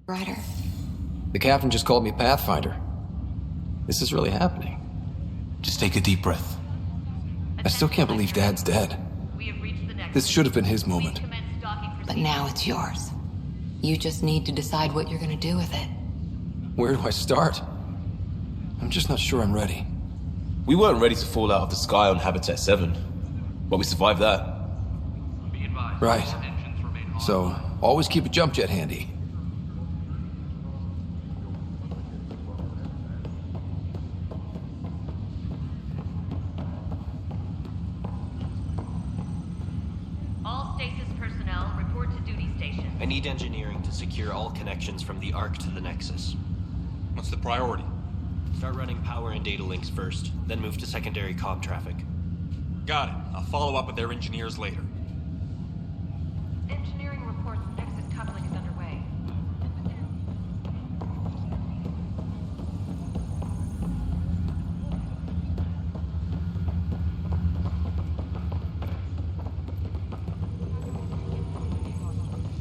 Ryder. The captain just called me Pathfinder. This is really happening. Just take a deep breath. I still can't believe Dad's dead. This should have been his moment. But now it's yours. You just need to decide what you're gonna do with it. Where do I start? I'm just not sure I'm ready. We weren't ready to fall out of the sky on Habitat 7, but we survived that. Right. So, always keep a jump jet handy. All stasis personnel report to duty station. I need engineering to secure all connections from the Ark to the Nexus. What's the priority? Start running power and data links first, then move to secondary comm traffic. Got it. I'll follow up with their engineers later. Engineering reports Nexus coupling is underway.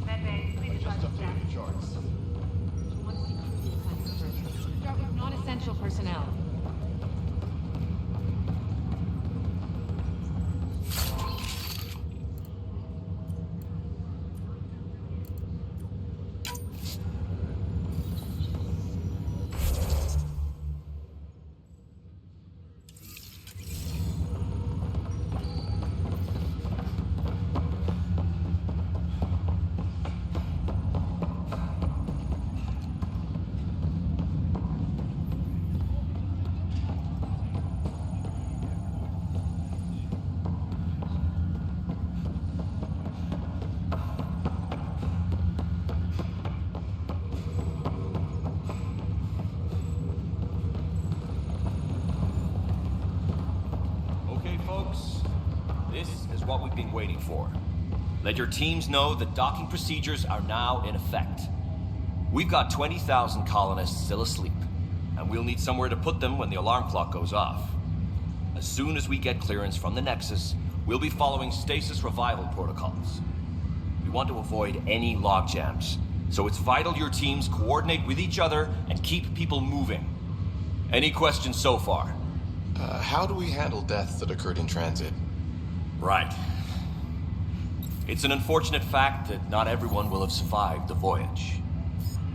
Medbay, please advise the staff. Start with non-essential personnel. Okay, folks. This is what we've been waiting for. Let your teams know that docking procedures are now in effect. We've got 20,000 colonists still asleep, and we'll need somewhere to put them when the alarm clock goes off. As soon as we get clearance from the Nexus, we'll be following stasis revival protocols. We want to avoid any logjams, so it's vital your teams coordinate with each other and keep people moving. Any questions so far? How do we handle deaths that occurred in transit? Right. It's an unfortunate fact that not everyone will have survived the voyage.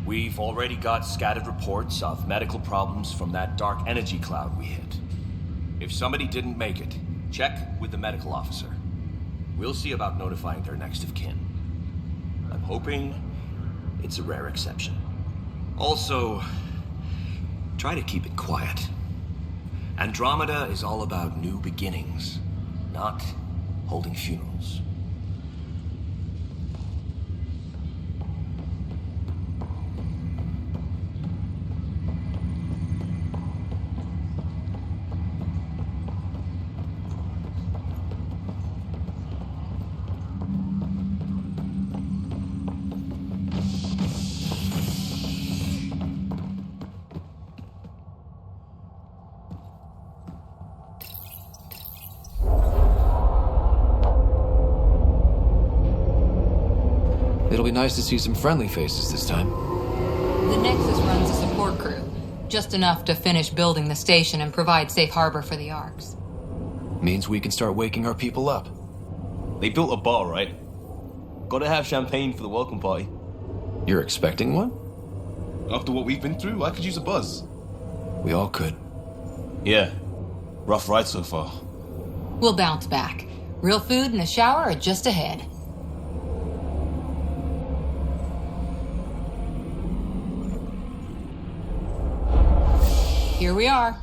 We've already got scattered reports of medical problems from that dark energy cloud we hit. If somebody didn't make it, check with the medical officer. We'll see about notifying their next of kin. I'm hoping it's a rare exception. Also, try to keep it quiet. Andromeda is all about new beginnings, not holding funerals. It'll be nice to see some friendly faces this time. The Nexus runs a support crew. Just enough to finish building the station and provide safe harbor for the Arks. Means we can start waking our people up. They built a bar, right? Gotta have champagne for the welcome party. You're expecting one? After what we've been through, I could use a buzz. We all could. Yeah. Rough ride so far. We'll bounce back. Real food and a shower are just ahead. Here we are.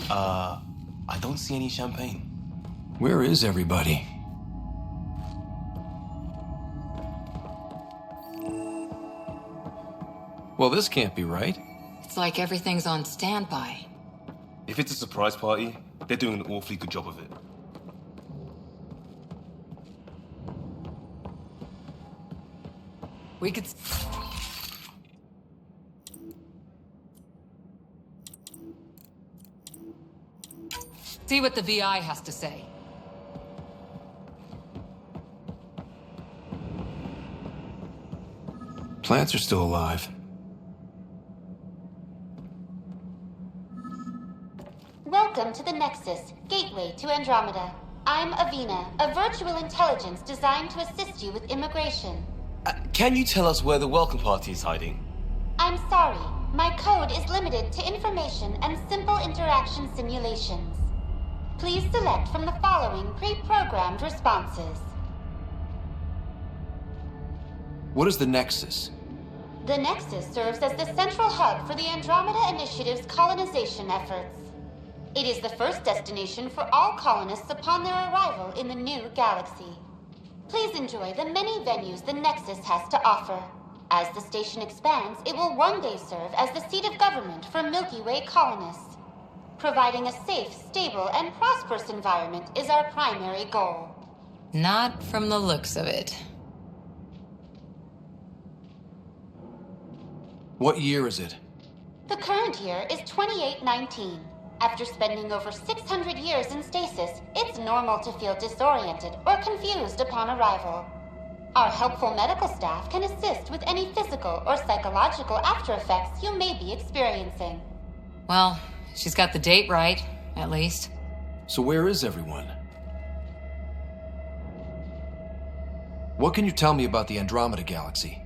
I don't see any champagne. Where is everybody? Well, this can't be right. It's like everything's on standby. If it's a surprise party, they're doing an awfully good job of it. We could... see what the VI has to say. plants are still alive. Welcome to the Nexus, gateway to Andromeda. I'm Avina, a virtual intelligence designed to assist you with immigration. Can you tell us where the welcome party is hiding? I'm sorry. My code is limited to information and simple interaction simulations. Please select from the following pre-programmed responses. What is the Nexus? The Nexus serves as the central hub for the Andromeda Initiative's colonization efforts. It is the first destination for all colonists upon their arrival in the new galaxy. Please enjoy the many venues the Nexus has to offer. As the station expands, it will one day serve as the seat of government for Milky Way colonists. Providing a safe, stable, and prosperous environment is our primary goal. Not from the looks of it. What year is it? The current year is 2819. After spending over 600 years in stasis, it's normal to feel disoriented or confused upon arrival. Our helpful medical staff can assist with any physical or psychological after effects you may be experiencing. Well, she's got the date right, at least. So where is everyone? What can you tell me about the Andromeda galaxy?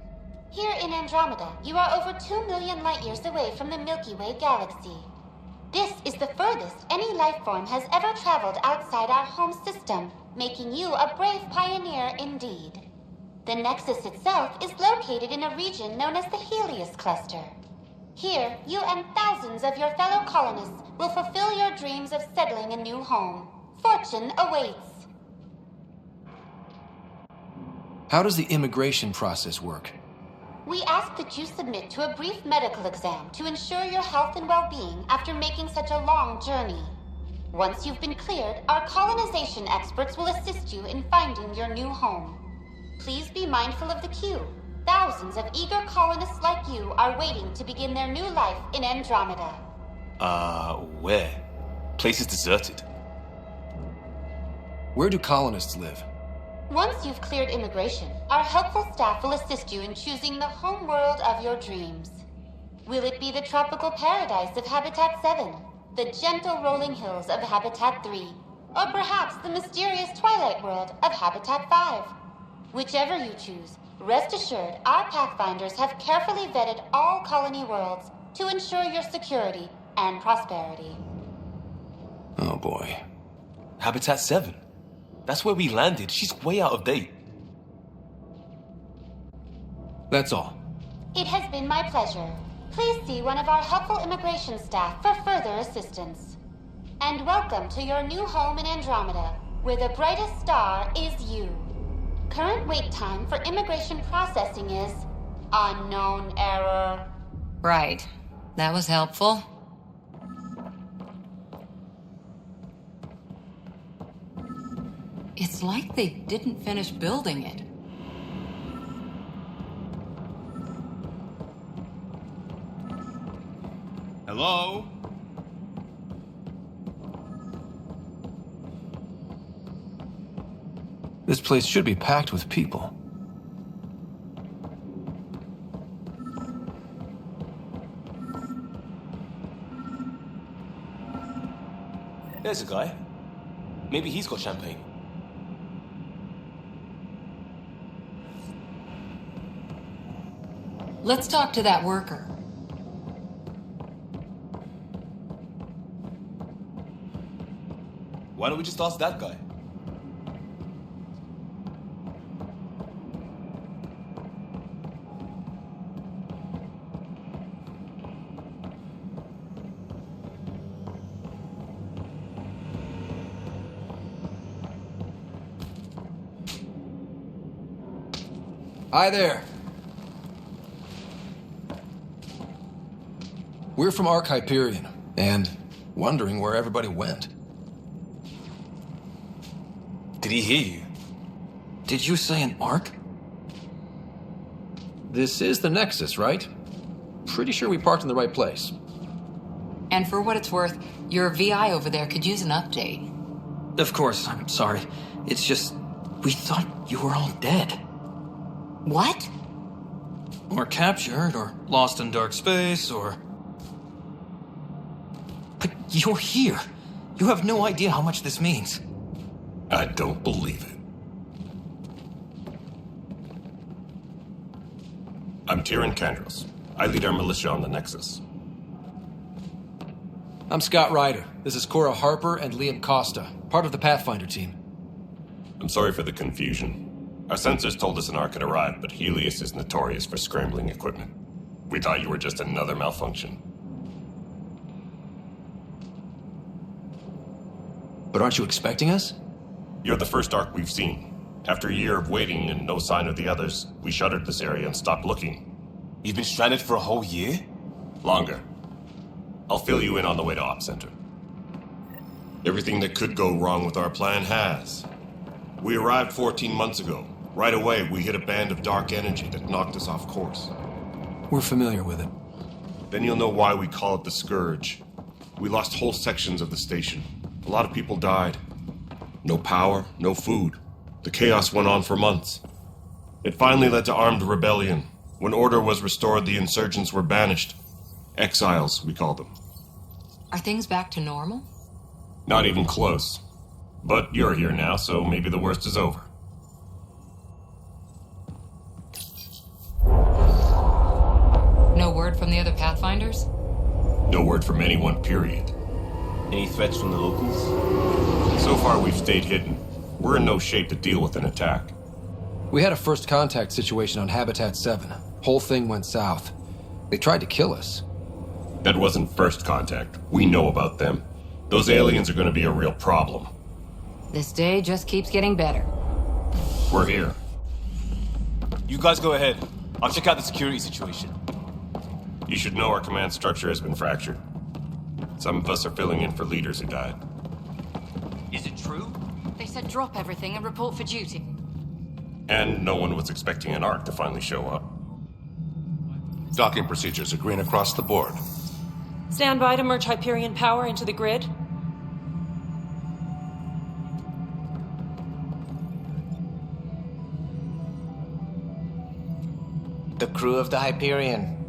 Here in Andromeda, you are over 2 million light-years away from the Milky Way galaxy. This is the furthest any life form has ever traveled outside our home system, making you a brave pioneer indeed. The Nexus itself is located in a region known as the Helios Cluster. Here, you and thousands of your fellow colonists will fulfill your dreams of settling a new home. Fortune awaits. How does the immigration process work? We ask that you submit to a brief medical exam to ensure your health and well-being after making such a long journey. Once you've been cleared, our colonization experts will assist you in finding your new home. Please be mindful of the queue. Thousands of eager colonists like you are waiting to begin their new life in Andromeda. Where? Place is deserted. Where do colonists live? Once you've cleared immigration, our helpful staff will assist you in choosing the home world of your dreams. Will it be the tropical paradise of Habitat 7, the gentle rolling hills of Habitat 3, or perhaps the mysterious twilight world of Habitat 5? Whichever you choose, rest assured our Pathfinders have carefully vetted all colony worlds to ensure your security and prosperity. Oh boy. Habitat 7? That's where we landed. She's way out of date. That's all. It has been my pleasure. Please see one of our helpful immigration staff for further assistance. And welcome to your new home in Andromeda, where the brightest star is you. Current wait time for immigration processing is unknown error. Right. That was helpful. It's like they didn't finish building it. Hello? This place should be packed with people. There's a guy. Maybe he's got champagne. Let's talk to that worker. Why don't we just ask that guy? Hi there. We're from Ark Hyperion, and wondering where everybody went. Did he hear you? Did you say an Ark? This is the Nexus, right? Pretty sure we parked in the right place. And for what it's worth, your VI over there could use an update. Of course, I'm sorry. It's just, we thought you were all dead. What? Or captured, or lost in dark space, or... But you're here. You have no idea how much this means. I don't believe it. I'm Tyrion Kandros. I lead our militia on the Nexus. I'm Scott Ryder. This is Cora Harper and Liam Costa, part of the Pathfinder team. I'm sorry for the confusion. Our sensors told us an Ark had arrived, but Helios is notorious for scrambling equipment. We thought you were just another malfunction. But aren't you expecting us? You're the first Ark we've seen. After a year of waiting and no sign of the others, we shuttered this area and stopped looking. You've been stranded for a whole year? Longer. I'll fill you in on the way to Op Center. Everything that could go wrong with our plan has. We arrived 14 months ago. Right away, we hit a band of dark energy that knocked us off course. We're familiar with it. Then you'll know why we call it the Scourge. We lost whole sections of the station. A lot of people died. No power, no food. The chaos went on for months. It finally led to armed rebellion. When order was restored, the insurgents were banished. Exiles, we call them. Are things back to normal? Not even close. But you're here now, so maybe the worst is over. No word from the other Pathfinders? No word from anyone, period. Any threats from the locals? So far, we've stayed hidden. We're in no shape to deal with an attack. We had a first contact situation on Habitat 7. Whole thing went south. They tried to kill us. That wasn't first contact. We know about them. Those aliens are going to be a real problem. This day just keeps getting better. We're here. You guys go ahead. I'll check out the security situation. You should know our command structure has been fractured. Some of us are filling in for leaders who died. Is it true? They said drop everything and report for duty. And no one was expecting an Ark to finally show up. Docking procedures are green across the board. Stand by to merge Hyperion power into the grid. The crew of the Hyperion.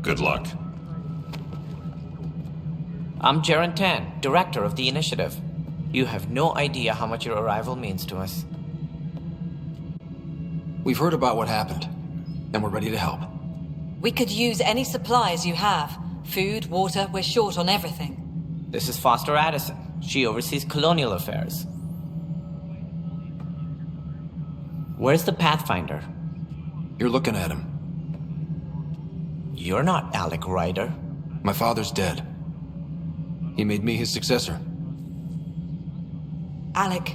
Good luck. I'm Jaren Tan, director of the initiative. You have no idea how much your arrival means to us. We've heard about what happened, and we're ready to help. We could use any supplies you have. Food, water, we're short on everything. This is Foster Addison. She oversees colonial affairs. Where's the Pathfinder? You're looking at him. You're not Alec Ryder. My father's dead. He made me his successor. Alec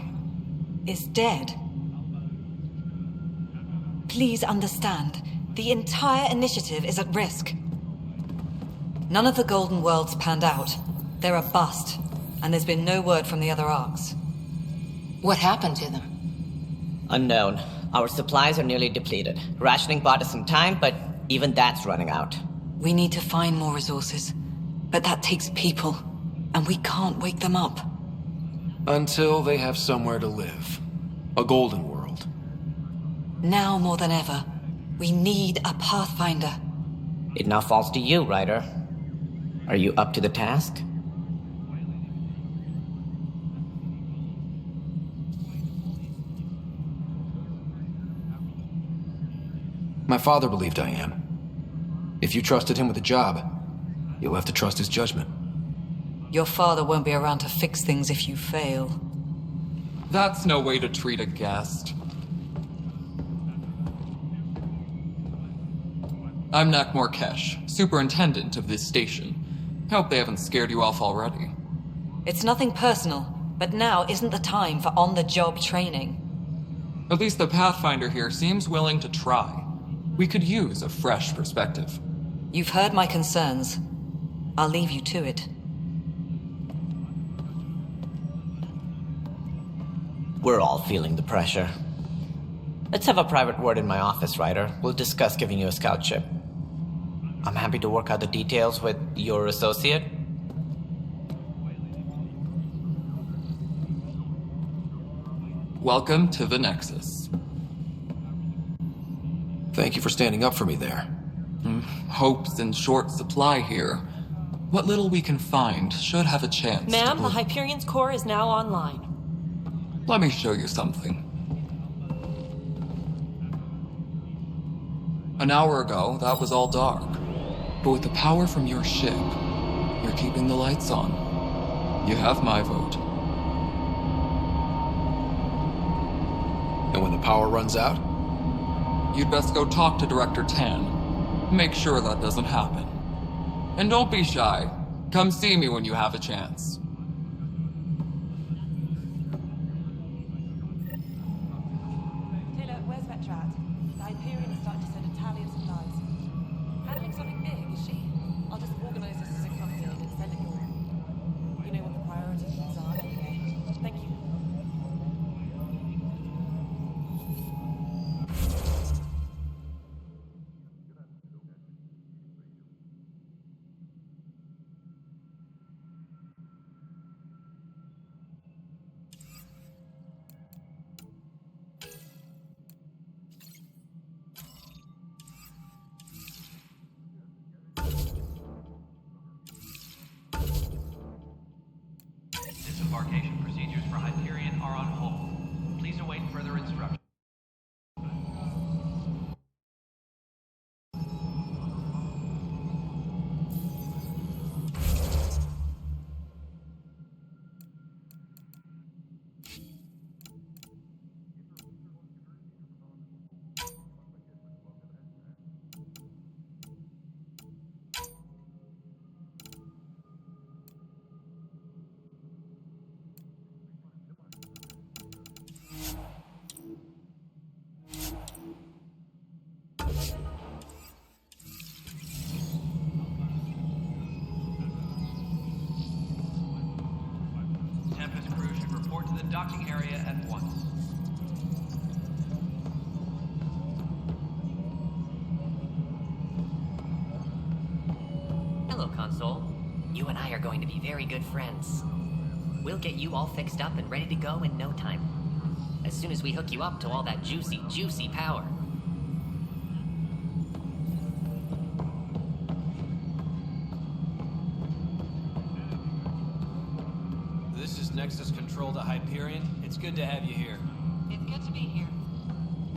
is dead. Please understand, the entire initiative is at risk. None of the Golden Worlds panned out. They're a bust, and there's been no word from the other arcs. What happened to them? Unknown. Our supplies are nearly depleted. Rationing bought us some time, but even that's running out. We need to find more resources, but that takes people, and we can't wake them up. Until they have somewhere to live. A golden world. Now more than ever, we need a Pathfinder. It now falls to you, Ryder. Are you up to the task? My father believed I am. If you trusted him with a job, you'll have to trust his judgment. Your father won't be around to fix things if you fail. That's no way to treat a guest. I'm Nak Morkesh, superintendent of this station. Hope they haven't scared you off already. It's nothing personal, but now isn't the time for on-the-job training. At least the Pathfinder here seems willing to try. We could use a fresh perspective. You've heard my concerns. I'll leave you to it. We're all feeling the pressure. Let's have a private word in my office, Ryder. We'll discuss giving you a scout ship. I'm happy to work out the details with your associate. Welcome to the Nexus. Thank you for standing up for me there. Hope's in short supply here. What little we can find should have a chance Ma'am, to... the Hyperion's core is now online. Let me show you something. An hour ago, that was all dark. But with the power from your ship, you're keeping the lights on. You have my vote. And when the power runs out? You'd best go talk to Director Tan. Make sure that doesn't happen. And don't be shy. Come see me when you have a chance. Taylor, where's Vetrat? The Hyperion is starting to send a tally of supplies. Handling something big, is she? I'll just organize this as it comes in and send it your way. You know what the priorities are anyway. Thank you. Disembarkation procedures for Hyperion are on hold. Please await further instructions. Tempest crew should report to the docking area at once. Hello, Console. You and I are going to be very good friends. We'll get you all fixed up and ready to go in no time. As soon as we hook you up to all that juicy, juicy power. This is Nexus Control to Hyperion. It's good to have you here. It's good to be here.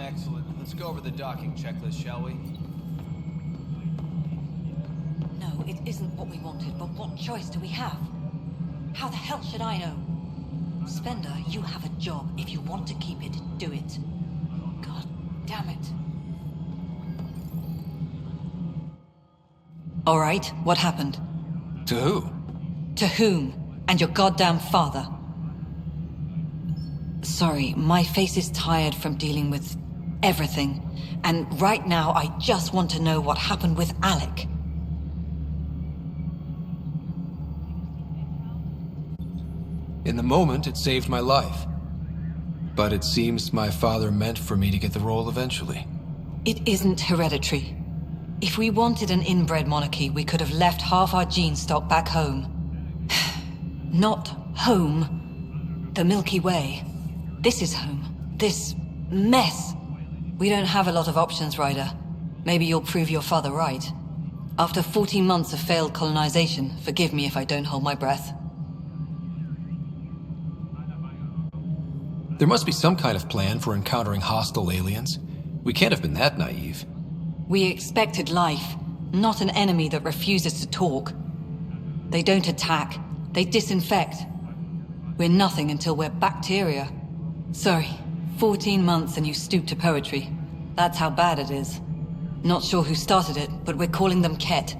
Excellent. Let's go over the docking checklist, shall we? No, it isn't what we wanted, but what choice do we have? How the hell should I know? Spender, you have a job. If you want to keep it, do it. God damn it. All right, what happened? To who? To whom? And your goddamn father. Sorry, my face is tired from dealing with everything. And right now, I just want to know what happened with Alec. In the moment, it saved my life. But it seems my father meant for me to get the role eventually. It isn't hereditary. If we wanted an inbred monarchy, we could have left half our gene stock back home. Not home. The Milky Way. This is home. This mess. We don't have a lot of options, Ryder. Maybe you'll prove your father right. After 14 months of failed colonization, forgive me if I don't hold my breath. There must be some kind of plan for encountering hostile aliens. We can't have been that naive. We expected life, not an enemy that refuses to talk. They don't attack. They disinfect. We're nothing until we're bacteria. Sorry, 14 months and you stoop to poetry. That's how bad it is. Not sure who started it, but we're calling them Ket.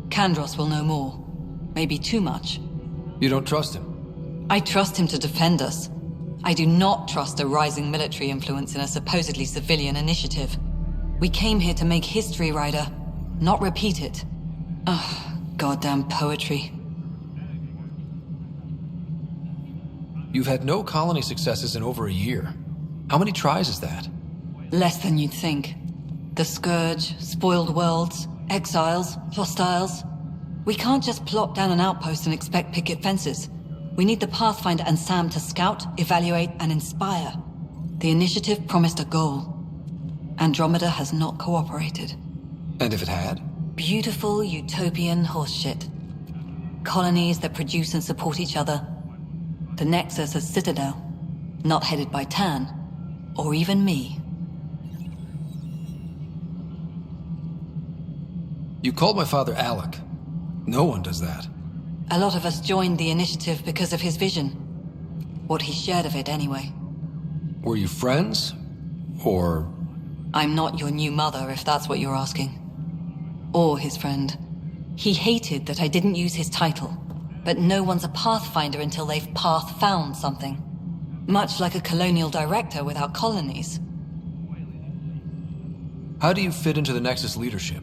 Kandros will know more. Maybe too much. You don't trust him? I trust him to defend us. I do not trust a rising military influence in a supposedly civilian initiative. We came here to make history, Ryder, not repeat it. Ugh, goddamn poetry. You've had no colony successes in over a year. How many tries is that? Less than you'd think. The Scourge, spoiled worlds, exiles, hostiles. We can't just plop down an outpost and expect picket fences. We need the Pathfinder and Sam to scout, evaluate, and inspire. The initiative promised a goal. Andromeda has not cooperated. And if it had? Beautiful utopian horseshit. Colonies that produce and support each other. The Nexus a citadel, not headed by Tan, or even me. You called my father Alec. No one does that. A lot of us joined the initiative because of his vision. What he shared of it, anyway. Were you friends? Or... I'm not your new mother, if that's what you're asking. Or his friend. He hated that I didn't use his title. But no one's a pathfinder until they've path-found something. Much like a colonial director without colonies. How do you fit into the Nexus leadership?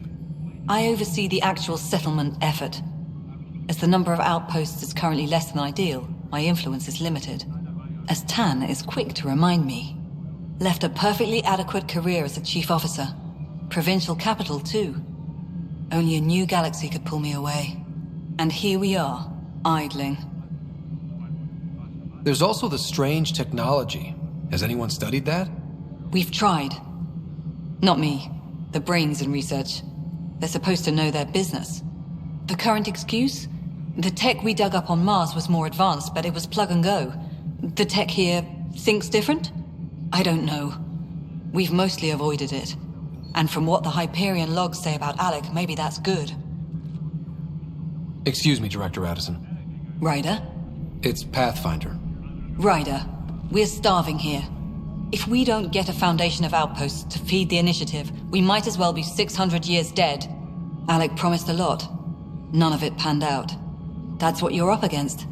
I oversee the actual settlement effort. As the number of outposts is currently less than ideal, my influence is limited. As Tan is quick to remind me. Left a perfectly adequate career as a chief officer. Provincial capital, too. Only a new galaxy could pull me away. And here we are, idling. There's also the strange technology. Has anyone studied that? We've tried. Not me. The brains in research. They're supposed to know their business. The current excuse? The tech we dug up on Mars was more advanced, but it was plug and go. The tech here thinks different? I don't know. We've mostly avoided it. And from what the Hyperion logs say about Alec, maybe that's good. Excuse me, Director Addison. Ryder? It's Pathfinder. Ryder, we're starving here. If we don't get a foundation of outposts to feed the initiative, we might as well be 600 years dead. Alec promised a lot. None of it panned out. That's what you're up against.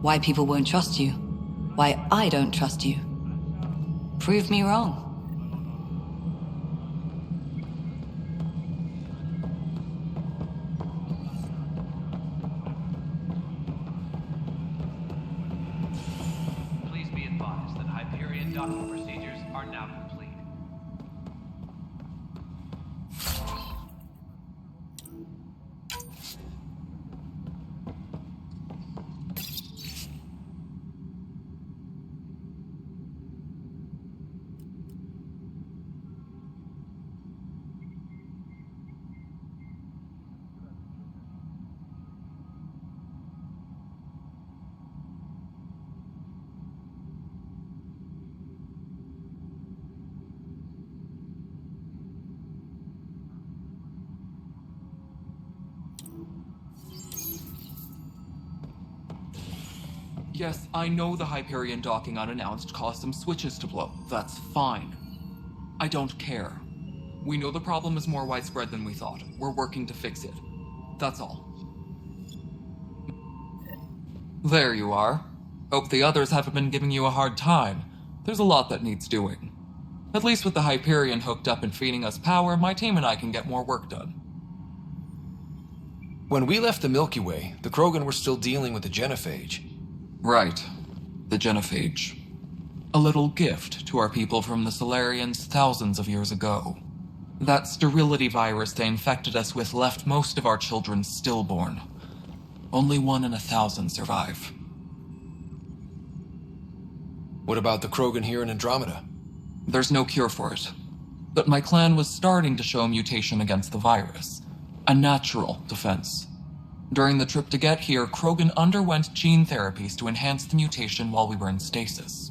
Why people won't trust you. Why I don't trust you. Prove me wrong. Please be advised that Hyperion docking procedures are now complete. Yes, I know the Hyperion docking unannounced caused some switches to blow. That's fine. I don't care. We know the problem is more widespread than we thought. We're working to fix it. That's all. There you are. Hope the others haven't been giving you a hard time. There's a lot that needs doing. At least with the Hyperion hooked up and feeding us power, my team and I can get more work done. When we left the Milky Way, the Krogan were still dealing with the genophage. Right. The genophage. A little gift to our people from the Solarians thousands of years ago. That sterility virus they infected us with left most of our children stillborn. Only 1 in 1,000 survive. What about the Krogan here in Andromeda? There's no cure for it. But my clan was starting to show mutation against the virus. A natural defense. During the trip to get here, Krogan underwent gene therapies to enhance the mutation while we were in stasis.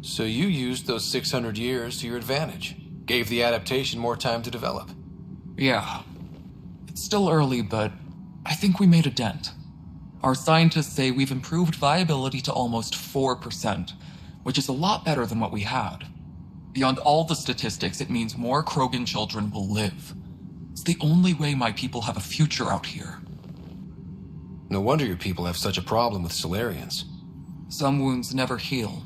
So you used those 600 years to your advantage. Gave the adaptation more time to develop. Yeah. It's still early, but I think we made a dent. Our scientists say we've improved viability to almost 4%, which is a lot better than what we had. Beyond all the statistics, it means more Krogan children will live. It's the only way my people have a future out here. No wonder your people have such a problem with Solarians. Some wounds never heal.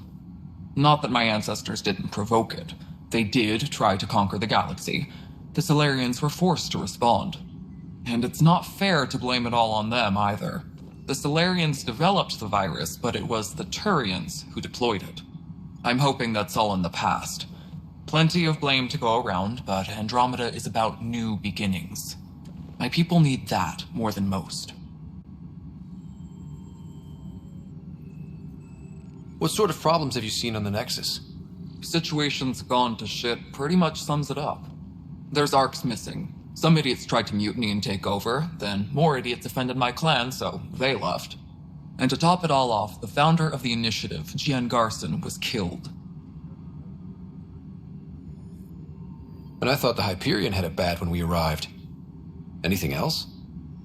Not that my ancestors didn't provoke it. They did try to conquer the galaxy. The Solarians were forced to respond. And it's not fair to blame it all on them, either. The Solarians developed the virus, but it was the Turians who deployed it. I'm hoping that's all in the past. Plenty of blame to go around, but Andromeda is about new beginnings. My people need that more than most. What sort of problems have you seen on the Nexus? Situation's gone to shit pretty much sums it up. There's arcs missing. Some idiots tried to mutiny and take over, then more idiots offended my clan, so they left. And to top it all off, the founder of the initiative, Gian Garson, was killed. And I thought the Hyperion had it bad when we arrived. Anything else?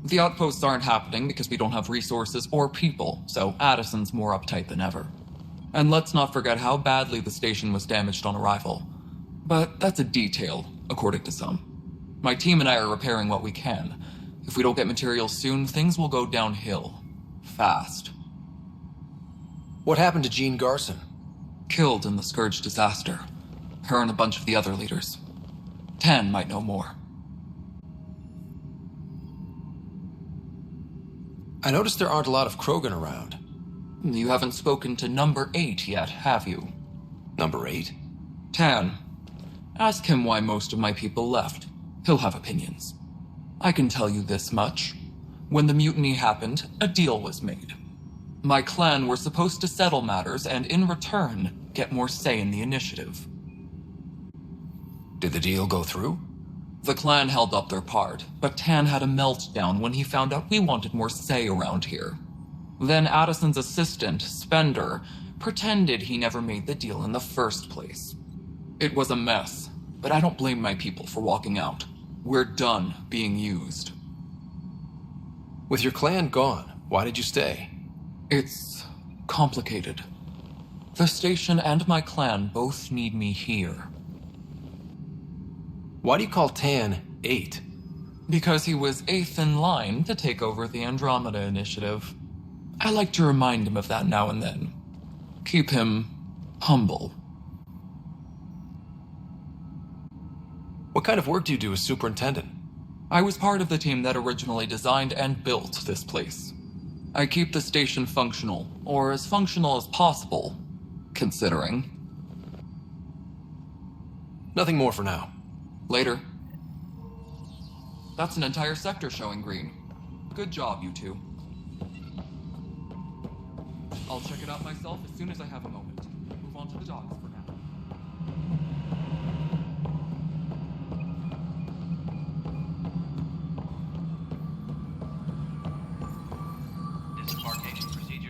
The outposts aren't happening because we don't have resources or people, so Addison's more uptight than ever. And let's not forget how badly the station was damaged on arrival. But that's a detail, according to some. My team and I are repairing what we can. If we don't get materials soon, things will go downhill. Fast. What happened to Jean Garson? Killed in the Scourge disaster. Her and a bunch of the other leaders. Tan might know more. I noticed there aren't a lot of Krogan around. You haven't spoken to Number 8 yet, have you? Number 8? Tan. Ask him why most of my people left. He'll have opinions. I can tell you this much. When the mutiny happened, a deal was made. My clan were supposed to settle matters and, in return, get more say in the initiative. Did the deal go through? The clan held up their part, but Tan had a meltdown when he found out we wanted more say around here. Then Addison's assistant, Spender, pretended he never made the deal in the first place. It was a mess, but I don't blame my people for walking out. We're done being used. With your clan gone, why did you stay? It's complicated. The station and my clan both need me here. Why do you call Tan 8? Because he was 8th in line to take over the Andromeda initiative. I like to remind him of that now and then. Keep him humble. What kind of work do you do as superintendent? I was part of the team that originally designed and built this place. I keep the station functional, or as functional as possible, considering. Nothing more for now. Later. That's an entire sector showing green. Good job, you two. I'll check it out myself as soon as I have a moment. Move on to the docks for now.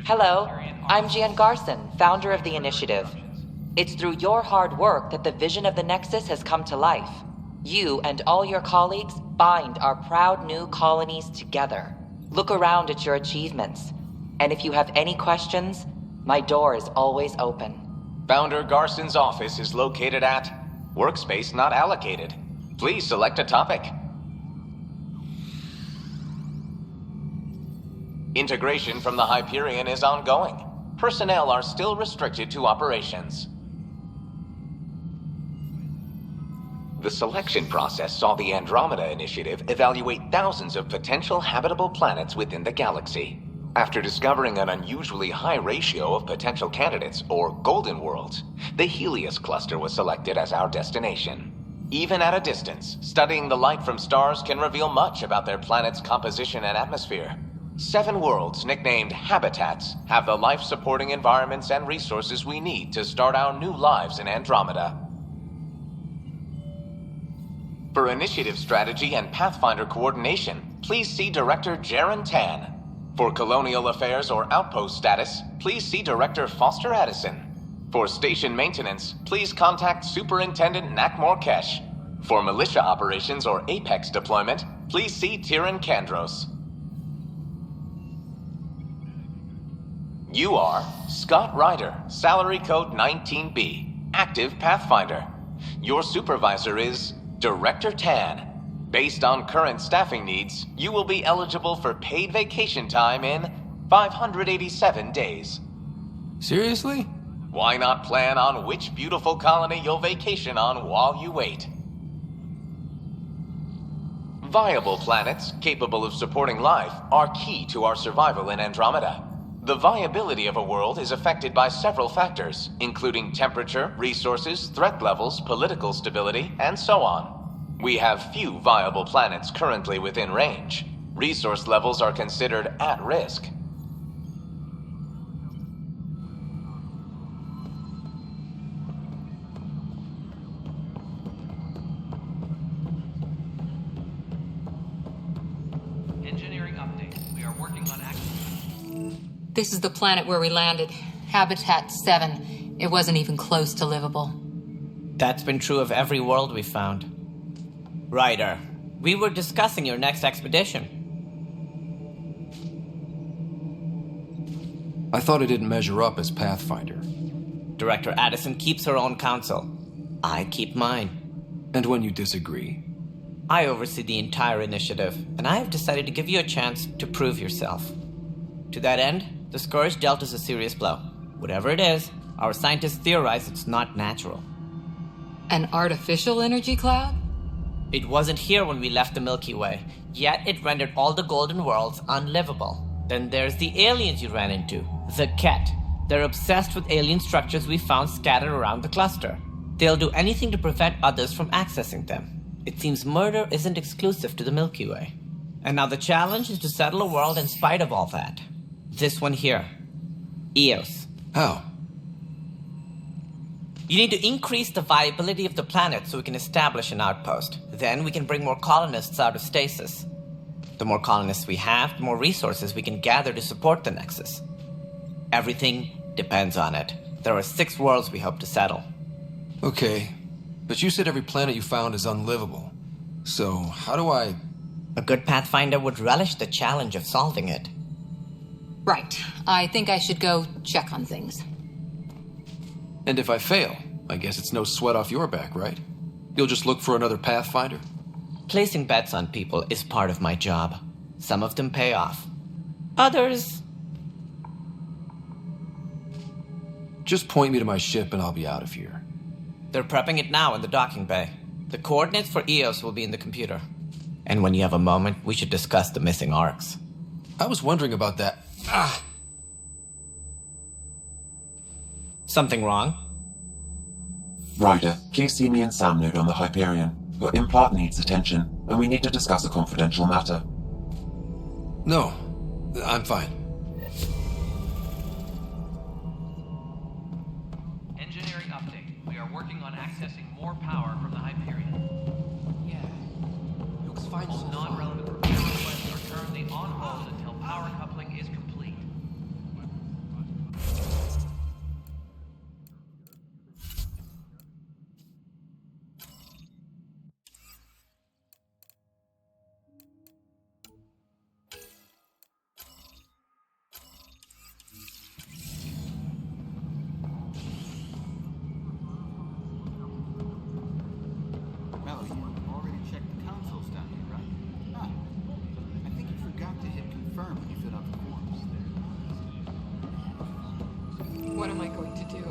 Hello, I'm Gian Garson, founder of the initiative. It's through your hard work that the vision of the Nexus has come to life. You and all your colleagues bind our proud new colonies together. Look around at your achievements. And if you have any questions, my door is always open. Founder Garson's office is located at Workspace Not Allocated. Please select a topic. Integration from the Hyperion is ongoing. Personnel are still restricted to operations. The selection process saw the Andromeda Initiative evaluate thousands of potential habitable planets within the galaxy. After discovering an unusually high ratio of potential candidates, or golden worlds, the Helios cluster was selected as our destination. Even at a distance, studying the light from stars can reveal much about their planet's composition and atmosphere. 7 worlds, nicknamed habitats, have the life-supporting environments and resources we need to start our new lives in Andromeda. For initiative strategy and Pathfinder coordination, please see Director Jaren Tan. For colonial affairs or outpost status, please see Director Foster Addison. For station maintenance, please contact Superintendent Nakmor Kesh. For militia operations or Apex deployment, please see Tyran Kandros. You are Scott Ryder, salary code 19B, active Pathfinder. Your supervisor is Director Tan. Based on current staffing needs, you will be eligible for paid vacation time in 587 days. Seriously? Why not plan on which beautiful colony you'll vacation on while you wait? Viable planets capable of supporting life are key to our survival in Andromeda. The viability of a world is affected by several factors, including temperature, resources, threat levels, political stability, and so on. We have few viable planets currently within range. Resource levels are considered at risk. working on This is the planet where we landed. Habitat 7. It wasn't even close to livable. That's been true of every world we found. Ryder, we were discussing your next expedition. I thought it didn't measure up as Pathfinder. Director Addison keeps her own counsel. I keep mine. And when you disagree? I oversee the entire initiative, and I have decided to give you a chance to prove yourself. To that end, the Scourge dealt us a serious blow. Whatever it is, our scientists theorize it's not natural. An artificial energy cloud? It wasn't here when we left the Milky Way, yet it rendered all the golden worlds unlivable. Then there's the aliens you ran into, the Ket. They're obsessed with alien structures we found scattered around the cluster. They'll do anything to prevent others from accessing them. It seems murder isn't exclusive to the Milky Way. And now the challenge is to settle a world in spite of all that. This one here. Eos. How? You need to increase the viability of the planet so we can establish an outpost. Then we can bring more colonists out of stasis. The more colonists we have, the more resources we can gather to support the Nexus. Everything depends on it. There are 6 worlds we hope to settle. Okay, but you said every planet you found is unlivable. So, how do I... A good Pathfinder would relish the challenge of solving it. Right. I think I should go check on things. And if I fail, I guess it's no sweat off your back, right? You'll just look for another Pathfinder? Placing bets on people is part of my job. Some of them pay off. Others... Just point me to my ship and I'll be out of here. They're prepping it now in the docking bay. The coordinates for Eos will be in the computer. And when you have a moment, we should discuss the missing arcs. I was wondering about that. Ah! Something wrong? Ryder, please see me and Sam Node on the Hyperion. Your implant needs attention, and we need to discuss a confidential matter. No, I'm fine. Engineering update. We are working on accessing more power from the Hyperion. Yeah. Looks fine. All non-relevant repair requests are currently on hold until power coupling is complete. Melody, you already checked the consoles down here, right? Ah, I think you forgot to hit confirm when you filled out the forms. What am I going to do?